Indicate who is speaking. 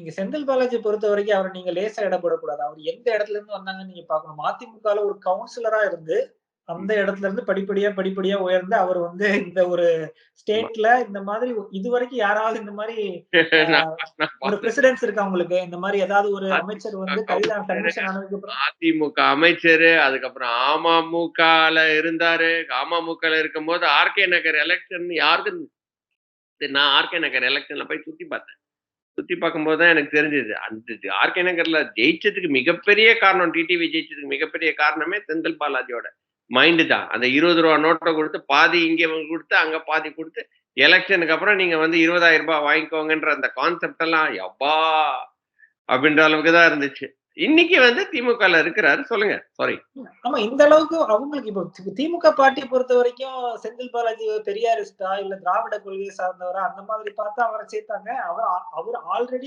Speaker 1: நீங்க செந்தில் பாலாஜி பொறுத்தவரைக்கும் அவர நீங்க லேசா எடை போடக்கூடாது. அவரு எந்த இடத்துல இருந்து வந்தாங்கன்னு நீங்க பார்க்கணும். மதிமுகல ஒரு கவுன்சிலரா இருந்து, அந்த இடத்துல இருந்து படிப்படியா, படிப்படியா உயர்ந்து அவர் வந்து இந்த ஒரு
Speaker 2: ஆமா.
Speaker 1: ஸ்டேட்ல இந்த மாதிரி இதுவரைக்கும் யாராவது இந்த மாரி ஆ
Speaker 2: நான் நான்
Speaker 1: ஒரு
Speaker 2: பார்த்தது
Speaker 1: பிரசிடென்ஸ் இருக்கா உங்களுக்கு? இந்த மாரி ஏதாவது ஒரு அமைச்சர்
Speaker 2: அதிமுக
Speaker 1: வந்து கைதான
Speaker 2: கவுன்சிலரு,
Speaker 1: கன்விக்ஷன் ஆனதுக்கு அப்புறம்
Speaker 2: அதிமுக அமைச்சரு, அதுக்கப்புறம் அமமுகல இருந்தாரு. அமமுகல இருக்கும்போது ஆர்கே நகர் எலக்ஷன் யாருக்கும் நான் ஆர்கே நகர் எலக்ஷன்ல போய் சுத்தி பார்த்தேன். சுத்தி பார்க்கும்போது தான் எனக்கு தெரிஞ்சது. அந்த ஆர்கே நகர்ல ஜெயிச்சதுக்கு மிகப்பெரிய காரணம் டிடிவி ஜெயிச்சதுக்கு மிகப்பெரிய காரணமே செந்தில் பாலாஜியோட மைண்ட் தான். அந்த ரூ. 20 நோட்ட குடுத்து பாதி இங்க குடுத்து, அங்க பாதி குடுத்து, எலக்ஷனுக்கு அப்புறம் நீங்க வந்து ரூ. 20,000 வாங்கிக்கோங்கன்ற அந்த கான்செப்ட் எல்லாம் யப்பா! அப்படின்ற அளவுக்கு தான் இருந்துச்சு. இன்னைக்கு வந்து திமுகல இருக்கிறாரு. சொல்லுங்க. சாரி.
Speaker 1: ஆமா இந்த அளவுக்கு அவங்களுக்கு இப்போ திமுக பார்ட்டிய பொறுத்தவரைக்கும் செந்தில் பாலாஜி பெரியாரிஸ்டா, இல்ல திராவிட கொள்கையை சார்ந்தவரா, அந்த மாதிரி பார்த்தா அவர சேர்த்தாங்க. அவர் ஆல்ரெடி